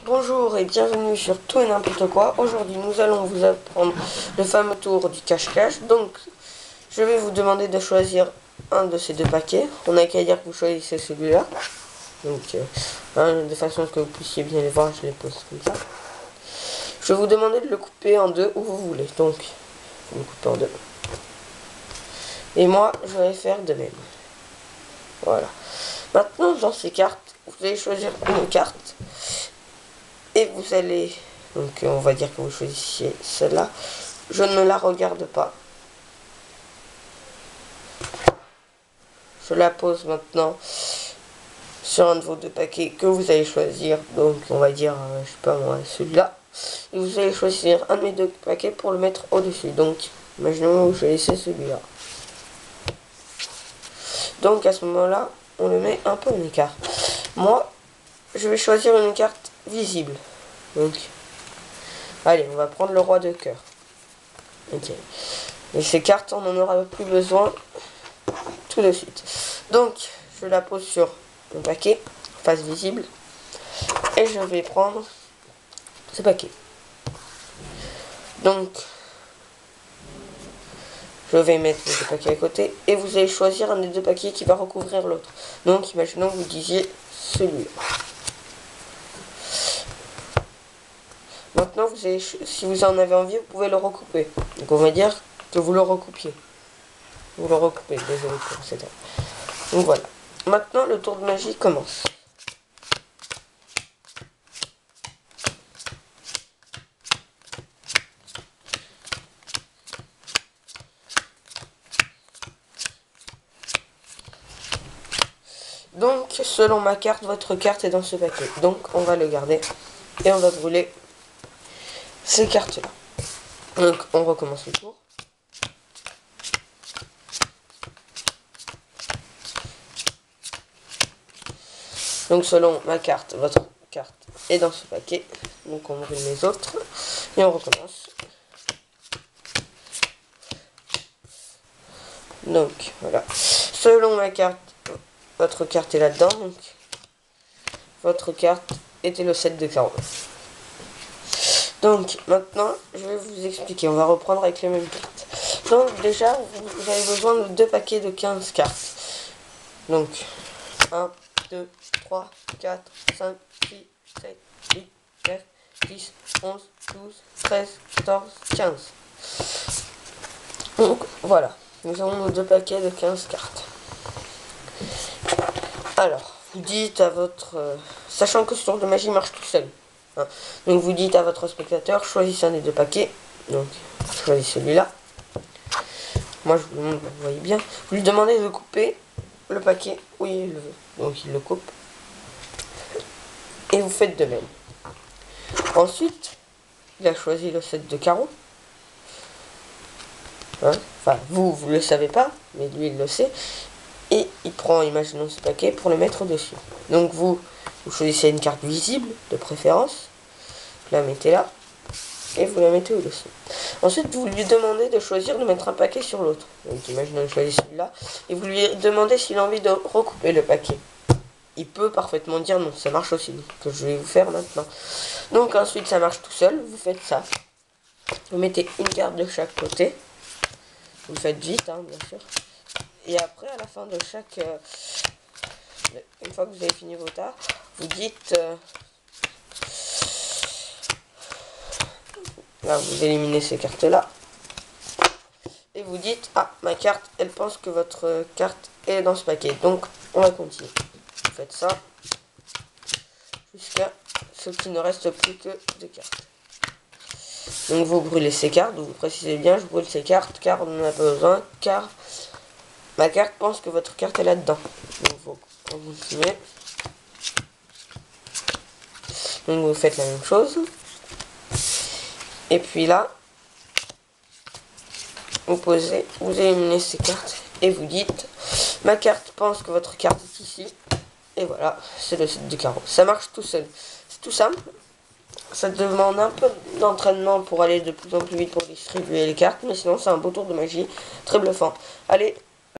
Bonjour et bienvenue sur Tout et N'importe Quoi. Aujourd'hui, nous allons vous apprendre le fameux tour du cache-cache. Donc, je vais vous demander de choisir un de ces deux paquets. On n'a qu'à dire que vous choisissez celui-là. Donc, de façon que vous puissiez bien les voir, je les pose comme ça. Je vais vous demander de le couper en deux où vous voulez. Donc, vous le coupez en deux. Et moi, je vais faire de même. Voilà. Maintenant, dans ces cartes, vous allez choisir une carte. Et vous allez, donc on va dire que vous choisissiez celle-là. Je ne la regarde pas. Je la pose maintenant sur un de vos deux paquets que vous allez choisir. Donc on va dire, je sais pas moi, celui-là. Et vous allez choisir un de mes deux paquets pour le mettre au-dessus. Donc, imaginons que je vais laisser celui-là. Donc à ce moment-là, on le met un peu en écart. Moi, je vais choisir une carte visible. Donc, allez, on va prendre le roi de cœur. Ok. Et ces cartes, on n'en aura plus besoin tout de suite. Donc, je la pose sur mon paquet, face visible. Et je vais prendre ce paquet. Donc, je vais mettre les deux paquets à côté. Et vous allez choisir un des deux paquets qui va recouvrir l'autre. Donc, imaginons que vous disiez celui-là. Maintenant, si vous en avez envie, vous pouvez le recouper. Donc, on va dire que vous le recoupiez. Vous le recoupez, désolé pour cette heure. Donc voilà. Maintenant, le tour de magie commence. Donc, selon ma carte, votre carte est dans ce paquet. Donc, on va le garder. Et on va brûler ces cartes-là. Donc, on recommence le tour. Donc, selon ma carte, votre carte est dans ce paquet. Donc, on brûle les autres. Et on recommence. Donc, voilà. Selon ma carte, votre carte est là-dedans. Donc, votre carte était le 7 de carreau. Donc, maintenant, je vais vous expliquer. On va reprendre avec les mêmes cartes. Donc, déjà, vous avez besoin de deux paquets de 15 cartes. Donc, 1, 2, 3, 4, 5, 6, 7, 8, 9, 10, 11, 12, 13, 14, 15. Donc, voilà. Nous avons nos deux paquets de 15 cartes. Alors, vous dites à votre... sachant que ce tour de magie marche tout seul. Hein, donc, vous dites à votre spectateur, choisissez un des deux paquets. Donc, choisissez celui-là. Moi, je vous le montre, vous voyez bien. Vous lui demandez de couper le paquet où il le veut. Donc, il le coupe. Et vous faites de même. Ensuite, il a choisi le 7 de carreau. Hein, enfin, vous le savez pas, mais lui, il le sait. Et il prend, imaginons ce paquet, pour le mettre dessus. Donc, vous choisissez une carte visible, de préférence. Vous la mettez là. Et vous la mettez au-dessus. Ensuite, vous lui demandez de choisir de mettre un paquet sur l'autre. Donc, imaginons qu'il choisit celui-là. Et vous lui demandez s'il a envie de recouper le paquet. Il peut parfaitement dire non. Ça marche aussi, que je vais vous faire maintenant. Donc, ensuite, ça marche tout seul. Vous faites ça. Vous mettez une carte de chaque côté. Vous le faites vite, hein, bien sûr. Et après, à la fin de chaque... une fois que vous avez fini vos tas, vous dites... là, vous éliminez ces cartes-là. Et vous dites, ah, ma carte, elle pense que votre carte est dans ce paquet. Donc, on va continuer. Vous faites ça. Jusqu'à ce qu'il ne reste plus que deux cartes. Donc, vous brûlez ces cartes. Vous précisez bien, je brûle ces cartes, car on n'en a pas besoin. Car ma carte pense que votre carte est là-dedans. Donc, vous continuez. Donc, vous faites la même chose. Et puis là, vous posez, vous éliminez ces cartes et vous dites, ma carte pense que votre carte est ici. Et voilà, c'est le 7 du carreau. Ça marche tout seul. C'est tout simple. Ça demande un peu d'entraînement pour aller de plus en plus vite pour distribuer les cartes. Mais sinon, c'est un beau tour de magie. Très bluffant. Allez,